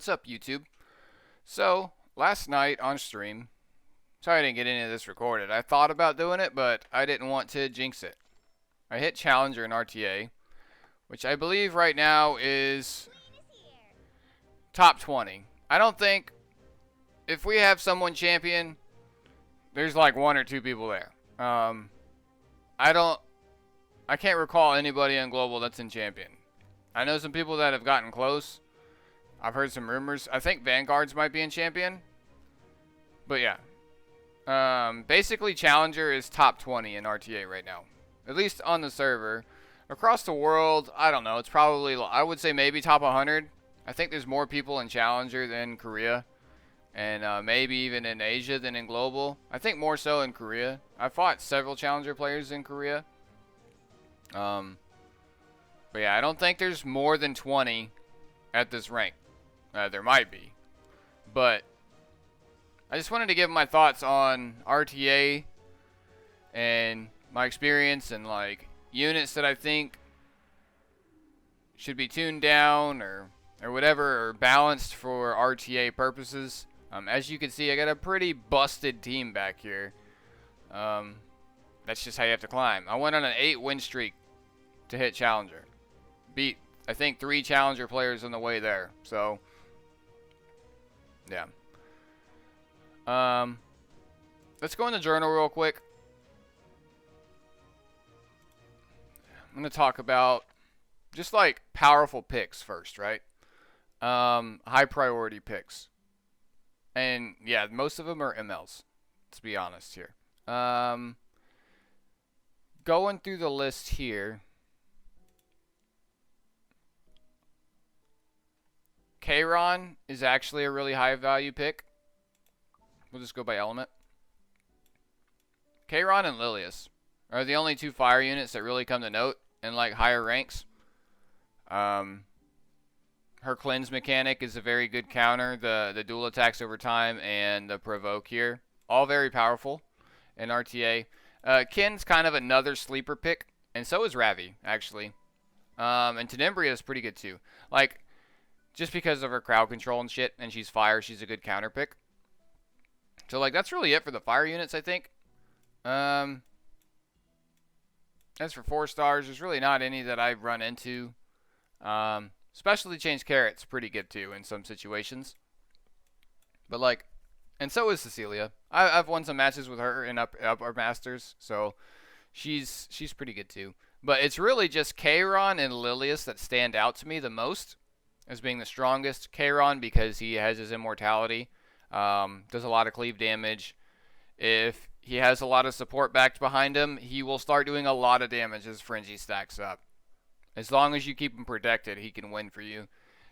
What's up, YouTube? So, last night on stream, sorry I didn't get any of this recorded. I thought about doing it, but I didn't want to jinx it. I hit Challenger in RTA, which I believe right now is top 20. I don't think, if we have someone champion, there's like one or two people there. I can't recall anybody on Global that's in champion. I know some people that have gotten close. I've heard some rumors. I think Vanguards might be in champion. But yeah. Basically, Challenger is top 20 in RTA right now. At least on the server. Across the world, I don't know. It's probably, I would say maybe top 100. I think there's more people in Challenger than Korea. And maybe even in Asia than in Global. I think more so in Korea. I fought several Challenger players in Korea. But yeah, I don't think there's more than 20 at this rank. There might be. But I just wanted to give my thoughts on RTA and my experience and like units that I think should be tuned down or whatever, or balanced for RTA purposes. As you can see, I got a pretty busted team back here. That's just how you have to climb. I went on an 8-win streak to hit Challenger. Beat, I think, 3 Challenger players on the way there. So, yeah. Let's go in the journal real quick. I'm going to talk about just like powerful picks first, right? High priority picks. And yeah, most of them are MLs, to be honest here. Going through the list here. Kayron is actually a really high value pick. We'll just go by element. Kayron and Lilius are the only 2 fire units that really come to note in like higher ranks. Her cleanse mechanic is a very good counter. The dual attacks over time and the provoke here, all very powerful in RTA. Kin's kind of another sleeper pick, and so is Ravi actually. And Tenembria is pretty good too. Like, just because of her crowd control and shit, and she's fire, she's a good counter pick. So like that's really it for the fire units, I think. As for 4 stars, there's really not any that I've run into. Specialty change Carrot's pretty good too in some situations. But like, and so is Cecilia. I've won some matches with her in upper masters, so she's pretty good too. But it's really just Kayron and Lilius that stand out to me the most as being the strongest. Kayron because he has his immortality, does a lot of cleave damage. If he has a lot of support backed behind him, he will start doing a lot of damage as Frenzy stacks up. As long as you keep him protected, he can win for you.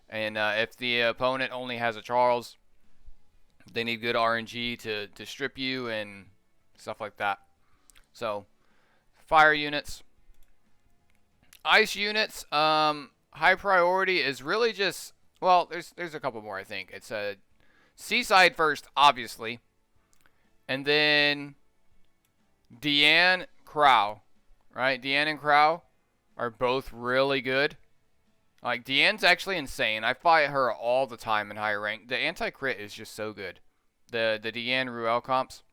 And if the opponent only has a Charles, they need good RNG to strip you and stuff like that. So, fire units. Ice units, high priority is really just, well, there's a couple more, I think. It's a Seaside first, obviously. And then Deanne, Crow. Right? Deanne and Crow are both really good. Like, Deanne's actually insane. I fight her all the time in higher rank. The anti-crit is just so good. The Deanne Ruel comps.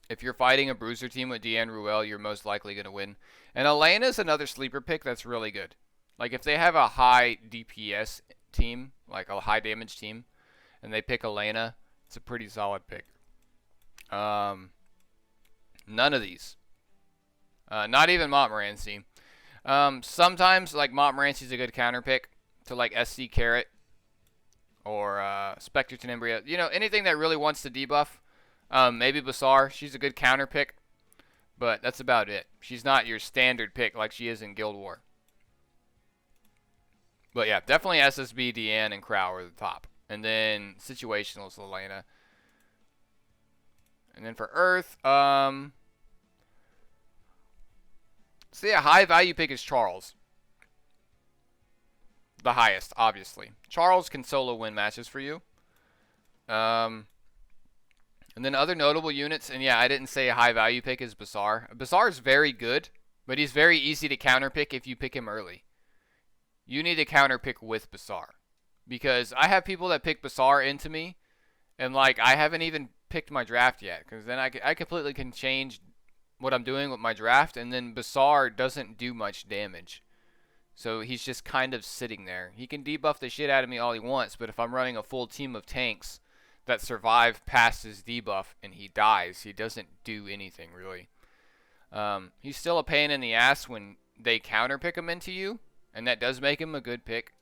If you're fighting a bruiser team with Deanne Ruel, you're most likely going to win. And Elena's another sleeper pick that's really good. Like, if they have a high DPS team, like a high damage team, and they pick Elena, it's a pretty solid pick. None of these. Not even Montmorency. Sometimes, like, Montmorency's a good counter pick to, like, SC Carrot or Spectre Tenembria. You know, anything that really wants to debuff. Maybe Bassar. She's a good counter pick. But that's about it. She's not your standard pick like she is in Guild War. But yeah, definitely SSB, Deanne, and Crow are the top. And then situational is Elena. And then for Earth, so yeah, high value pick is Charles. The highest, obviously. Charles can solo win matches for you. And then other notable units, and yeah, I didn't say a high value pick is Bassar. Bassar is very good, but he's very easy to counter pick if you pick him early. You need to counter pick with Bassar. because I have people that pick Basar into me, and like I haven't even picked my draft yet, because then I completely can change what I'm doing with my draft, and then Basar doesn't do much damage. So he's just kind of sitting there. He can debuff the shit out of me all he wants, but if I'm running a full team of tanks that survive past his debuff and he dies, he doesn't do anything really. He's still a pain in the ass when they counter pick him into you, and that does make him a good pick,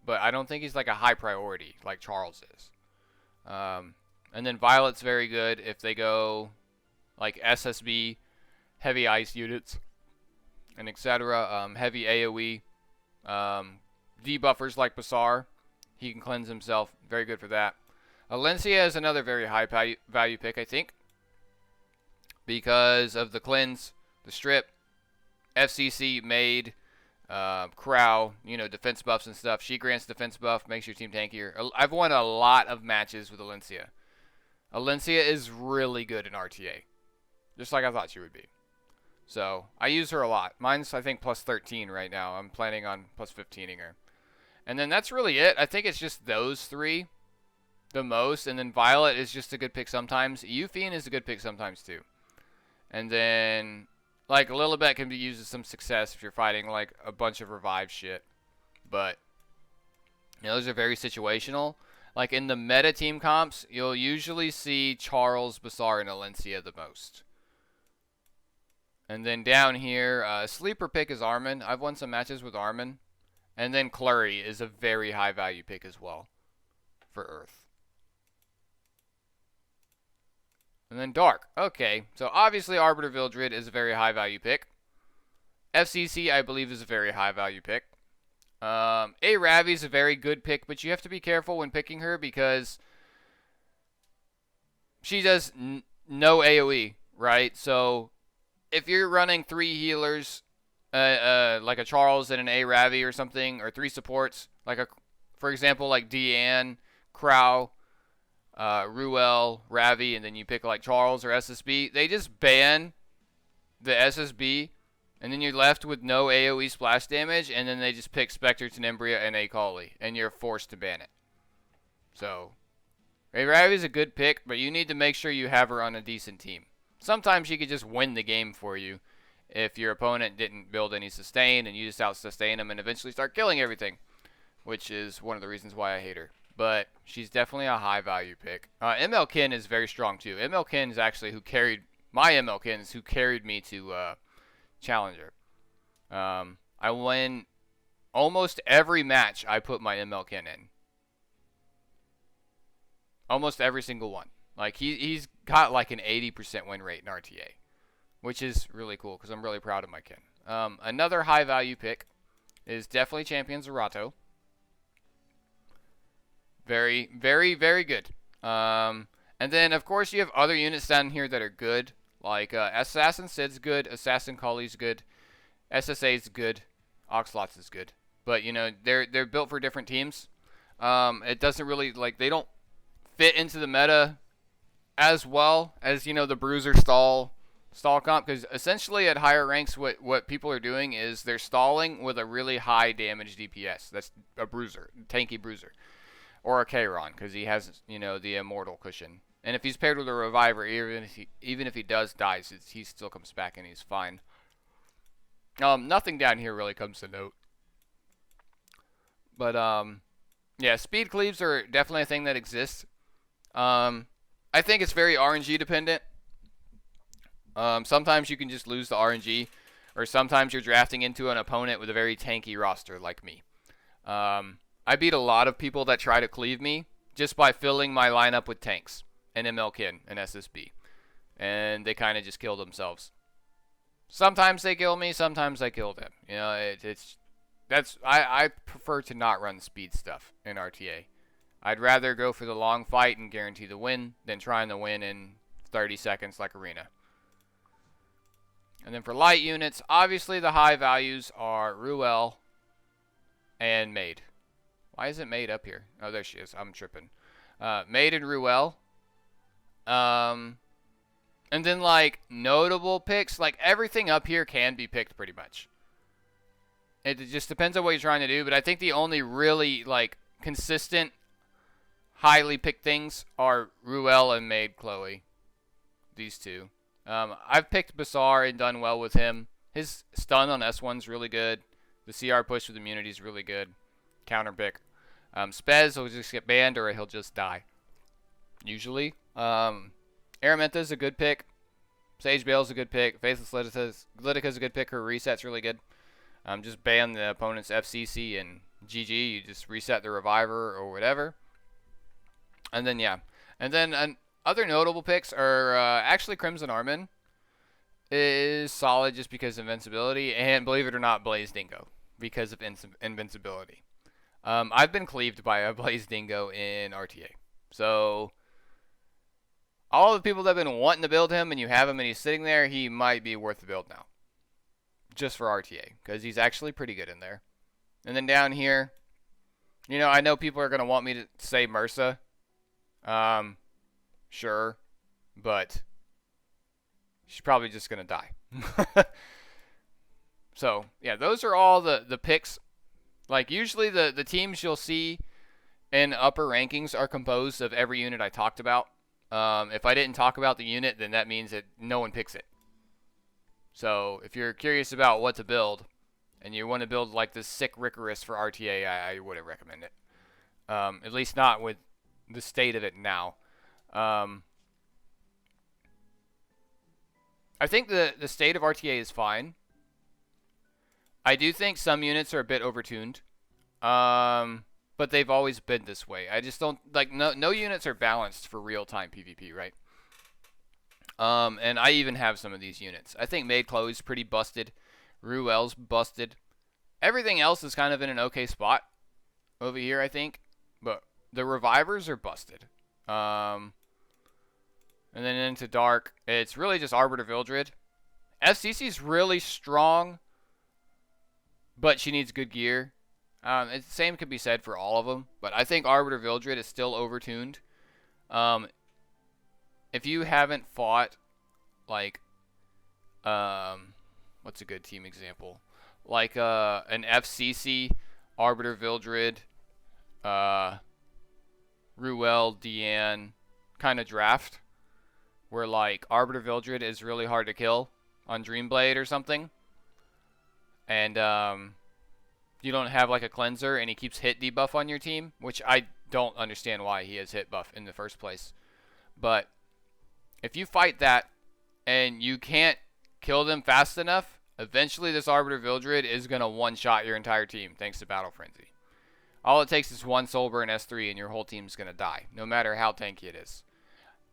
but I don't think he's like a high priority like Charles is. And then Violet's very good if they go like SSB, heavy ice units, and etc. Heavy AoE. Debuffers like Basar, he can cleanse himself. Very good for that. Alencia is another very high value pick, I think, because of the cleanse, the strip, FCC made, Crow, defense buffs and stuff. She grants defense buff, makes your team tankier. I've won a lot of matches with Alencia. Alencia is really good in RTA, just like I thought she would be. So I use her a lot. Mine's, I think, plus 13 right now. I'm planning on plus 15ing her. And then that's really it. I think it's just those three the most. And then Violet is just a good pick sometimes. Euphine is a good pick sometimes too. And then, like, Lilibet can be used as some success if you're fighting, like, a bunch of revive shit. But, those are very situational. Like, in the meta team comps, you'll usually see Charles, Basar, and Alencia the most. And then down here, sleeper pick is Armin. I've won some matches with Armin. And then Clury is a very high value pick as well for Earth. And then Dark. Okay, so obviously Arbiter Vildred is a very high value pick. FCC, I believe, is a very high value pick. A Ravi is a very good pick, but you have to be careful when picking her because she does no AoE, right? So if you're running 3 healers, like a Charles and an A Ravi or something, or 3 supports, for example, like Deanne, Crow, Ruel, Ravi, and then you pick like Charles or SSB, they just ban the SSB, and then you're left with no AoE splash damage, and then they just pick Spectre, Tenembria, and Akali, and you're forced to ban it. So, A Ravi is a good pick, but you need to make sure you have her on a decent team. Sometimes she could just win the game for you if your opponent didn't build any sustain, and you just out-sustain them and eventually start killing everything, which is one of the reasons why I hate her. But she's definitely a high-value pick. ML Kin is very strong, too. ML Kin is actually who carried... My ML Kin is who carried me to Challenger. I win almost every match I put my ML Kin in. Almost every single one. Like, he's got like an 80% win rate in RTA, which is really cool because I'm really proud of my Kin. Another high-value pick is definitely Champion Zerato. Very, very, very good. And then, of course, you have other units down here that are good. Like, Assassin Sid's good. Assassin Kali's good. SSA's good. Oxlot's is good. But, they're built for different teams. It doesn't really, they don't fit into the meta as well as, the Bruiser stall comp. Because, essentially, at higher ranks, what people are doing is they're stalling with a really high damage DPS. That's a Bruiser. Tanky Bruiser. Or a Kairon, because he has, the immortal cushion. And if he's paired with a reviver, even if he does die, he still comes back and he's fine. Nothing down here really comes to note. But, yeah, speed cleaves are definitely a thing that exists. I think it's very RNG dependent. Sometimes you can just lose the RNG, or sometimes you're drafting into an opponent with a very tanky roster like me. I beat a lot of people that try to cleave me just by filling my lineup with tanks and ML Kin and SSB. And they kind of just kill themselves. Sometimes they kill me, sometimes I kill them. I prefer to not run speed stuff in RTA. I'd rather go for the long fight and guarantee the win than trying to win in 30 seconds like Arena. And then for light units, obviously the high values are Ruel and Maid. Why is it Maid up here? Oh, there she is. I'm tripping. Maid and Ruel. And then, notable picks. Everything up here can be picked pretty much. It just depends on what you're trying to do. But I think the only really, consistent, highly picked things are Ruel and Maid Chloe. These two. I've picked Bazaar and done well with him. His stun on S1's really good. The CR push with immunity is really good. Counter pick. Spez will just get banned or he'll just die. Usually. Araminta is a good pick. Sage Bale's a good pick. Faithless Lidika's a good pick. Her reset's really good. Just ban the opponent's FCC and GG. You just reset the Reviver or whatever. And then, yeah. And then other notable picks are actually Crimson Armin is solid just because of invincibility. And believe it or not, Blaze Dingo because of invincibility. I've been cleaved by a Blaze Dingo in RTA. So all the people that have been wanting to build him and you have him and he's sitting there, he might be worth the build now. Just for RTA, because he's actually pretty good in there. And then down here, you know, I know people are going to want me to say Mursa. Sure, but she's probably just going to die. So, yeah, those are all the picks. Like, usually the teams you'll see in upper rankings are composed of every unit I talked about. If I didn't talk about the unit, then that means that no one picks it. So if you're curious about what to build, and you want to build like this sick Ricorous for RTA, I wouldn't recommend it. At least not with the state of it now. I think the state of RTA is fine. I do think some units are a bit overtuned. But they've always been this way. I just don't like no units are balanced for real-time PvP, right? And I even have some of these units. I think Maid Chloe's pretty busted. Ruel's busted. Everything else is kind of in an okay spot over here, I think. But the Revivers are busted. And then into Dark, it's really just Arbiter Vildred. FCC's really strong, but she needs good gear. The same could be said for all of them, but I think Arbiter Vildred is still overtuned. If you haven't fought, like, what's a good team example? Like an FCC, Arbiter Vildred, Ruel, Deanne kind of draft, where like Arbiter Vildred is really hard to kill on Dreamblade or something, and you don't have like a cleanser and he keeps hit debuff on your team, which I don't understand why he has hit buff in the first place. But if you fight that and you can't kill them fast enough, eventually this Arbiter Vildred is going to one-shot your entire team thanks to Battle Frenzy. All it takes is one Soul Burn S3 and your whole team's going to die, no matter how tanky it is.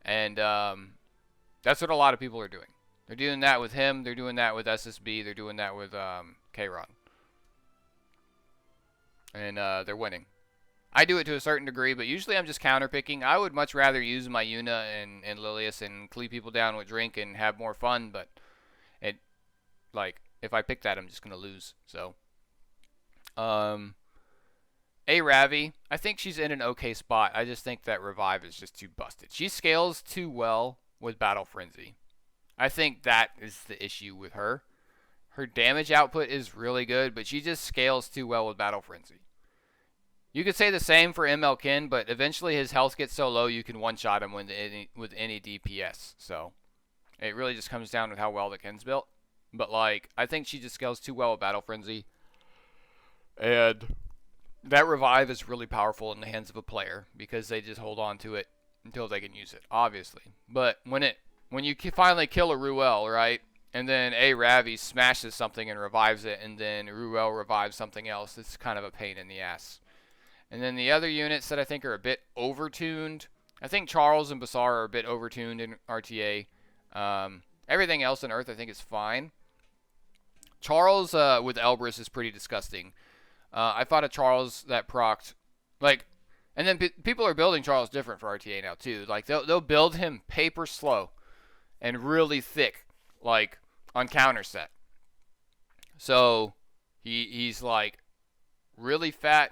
And that's what a lot of people are doing. They're doing that with him. They're doing that with SSB. They're doing that with K-Ron. And they're winning. I do it to a certain degree, but usually I'm just counterpicking. I would much rather use my Yuna and Lilius and cleave people down with Drink and have more fun, but it, like, if I pick that, I'm just going to lose. So, A Ravi, I think she's in an okay spot. I just think that Revive is just too busted. She scales too well with Battle Frenzy. I think that is the issue with her. Her damage output is really good, but she just scales too well with Battle Frenzy. You could say the same for ML Kin, but eventually his health gets so low you can one-shot him with any DPS. So it really just comes down to how well the Kin's built. But like, I think she just scales too well with Battle Frenzy. And that Revive is really powerful in the hands of a player because they just hold on to it until they can use it, obviously. But when you finally kill a Ruel, right? And then A Ravi smashes something and revives it, and then Ruel revives something else. It's kind of a pain in the ass. And then the other units that I think are a bit overtuned, I think Charles and Bazaar are a bit overtuned in RTA. Everything else in Earth I think is fine. Charles with Elbrus is pretty disgusting. I fought a Charles that procced, like, and then people are building Charles different for RTA now too. Like they'll build him paper slow and really thick, like on counter set. So he's like really fat,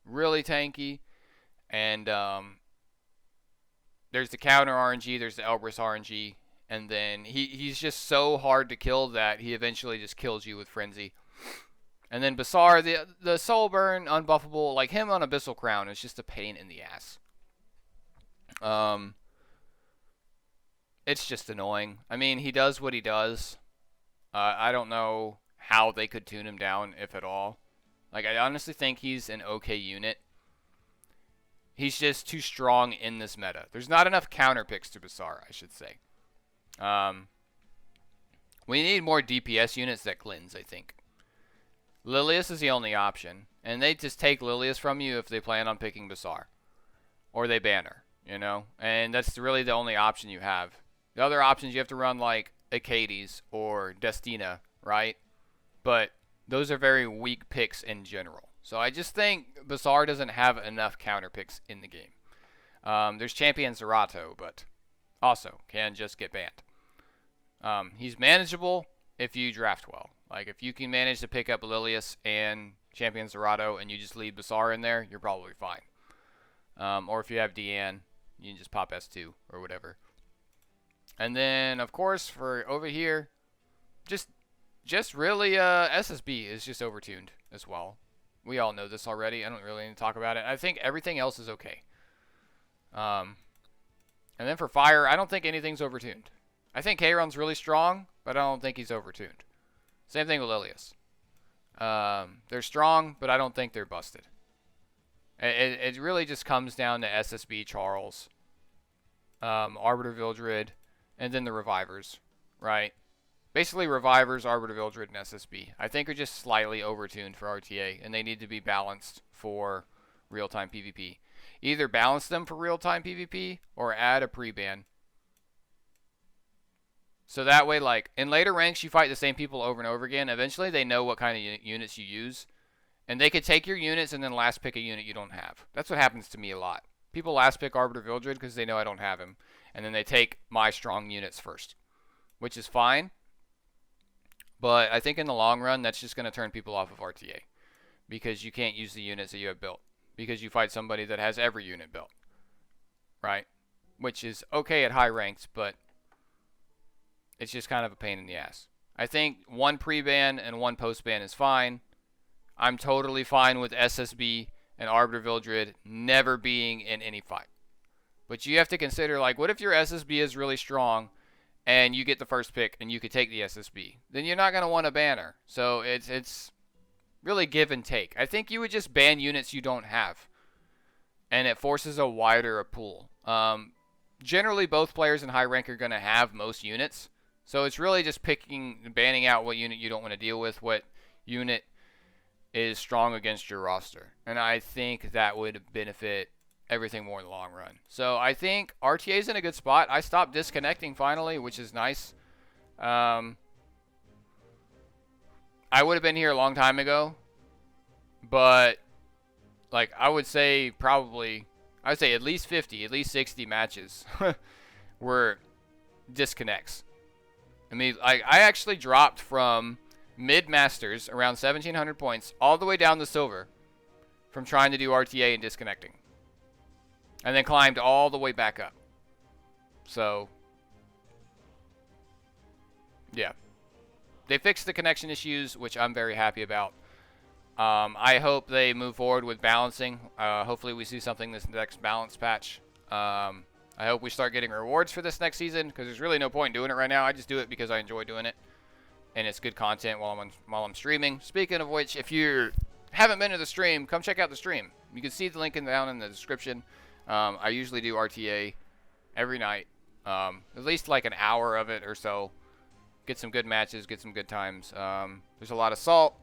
really tanky, and there's the counter RNG, there's the Elbrus RNG, and then he's just so hard to kill that he eventually just kills you with Frenzy. And then Basar, the Soul Burn, unbuffable, like him on Abyssal Crown is just a pain in the ass. It's just annoying. I mean, he does what he does. I don't know how they could tune him down, if at all. Like, I honestly think he's an okay unit. He's just too strong in this meta. There's not enough counter picks to Basar, I should say. We need more DPS units that cleanse, I think. Lilius is the only option. And they just take Lilius from you if they plan on picking Basar. Or they ban her, you know? And that's really the only option you have. The other options you have to run like Acades or Destina, right? But those are very weak picks in general. So I just think Basar doesn't have enough counter picks in the game. There's Champion Zerato, but also can just get banned. He's manageable if you draft well. Like, if you can manage to pick up Lilius and Champion Zerato and you just leave Basar in there, you're probably fine. Or if you have Deanne, you can just pop S2 or whatever. And then, of course, for over here, just really SSB is just overtuned as well. We all know this already. I don't really need to talk about it. I think everything else is okay. And then for Fire, I don't think anything's overtuned. I think Kayron's really strong, but I don't think he's overtuned. Same thing with Lilius. They're strong, but I don't think they're busted. It really just comes down to SSB, Charles, Arbiter Vildred, and then the Revivers, right? Basically, Revivers, Arbiter Vildred, and SSB. I think are just slightly overtuned for RTA, and they need to be balanced for real-time PvP. Either balance them for real-time PvP, or add a pre-ban. So that way, like, in later ranks, you fight the same people over and over again. Eventually, they know what kind of units you use. And they could take your units and then last pick a unit you don't have. That's what happens to me a lot. People last pick Arbiter Vildred because they know I don't have him. And then they take my strong units first. Which is fine. But I think in the long run, that's just going to turn people off of RTA. Because you can't use the units that you have built. Because you fight somebody that has every unit built. Right? Which is okay at high ranks, but it's just kind of a pain in the ass. I think one pre-ban and one post-ban is fine. I'm totally fine with SSB and Arbiter Vildred never being in any fight. But you have to consider, like, what if your SSB is really strong and you get the first pick and you could take the SSB? Then you're not going to want to ban her. So it's really give and take. I think you would just ban units you don't have. And it forces a wider pool. Generally, both players in high rank are going to have most units. So it's really just banning out what unit you don't want to deal with, what unit is strong against your roster. And I think that would benefit everything more in the long run. So I think RTA is in a good spot. I stopped disconnecting finally, which is nice. I would have been here a long time ago. But, like, I would say at least 50, at least 60 matches were disconnects. I mean, I actually dropped from mid-masters, around 1,700 points, all the way down to silver from trying to do RTA and disconnecting. And then climbed all the way back up. So, yeah. They fixed the connection issues, which I'm very happy about. I hope they move forward with balancing. Hopefully we see something this next balance patch. I hope we start getting rewards for this next season, because there's really no point in doing it right now. I just do it because I enjoy doing it. And it's good content while I'm streaming. Speaking of which, if you haven't been to the stream, come check out the stream. You can see the link down in the description. I usually do RTA every night. At least like an hour of it or so. Get some good matches, get some good times. There's a lot of salt.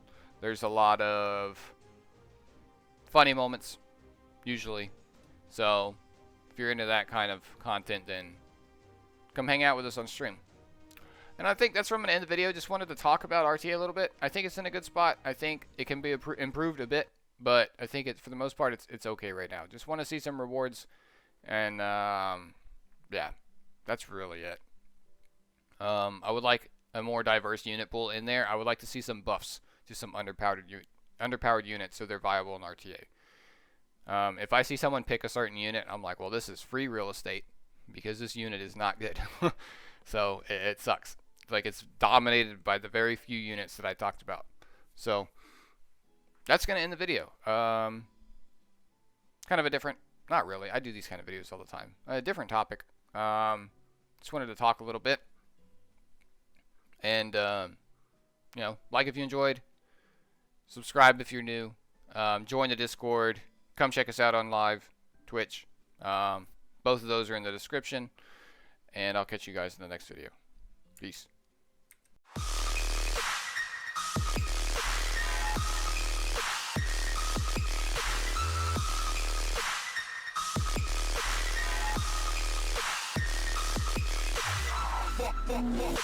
There's a lot of funny moments, usually. So, if you're into that kind of content, then come hang out with us on stream. And I think that's where I'm going to end the video. Just wanted to talk about RTA a little bit. I think it's in a good spot. I think it can be improved a bit, but I think for the most part, it's okay right now. Just want to see some rewards, and yeah, that's really it. I would like a more diverse unit pool in there. I would like to see some buffs to some underpowered units so they're viable in RTA. If I see someone pick a certain unit, I'm like, well, this is free real estate because this unit is not good. So it sucks. Like, it's dominated by the very few units that I talked about. So that's going to end the video. Kind of a different, not really. I do these kind of videos all the time. A different topic. Just wanted to talk a little bit. And, you know, like if you enjoyed. Subscribe if you're new. Join the Discord. Come check us out on live Twitch. Both of those are in the description. And I'll catch you guys in the next video. Peace. Yeah.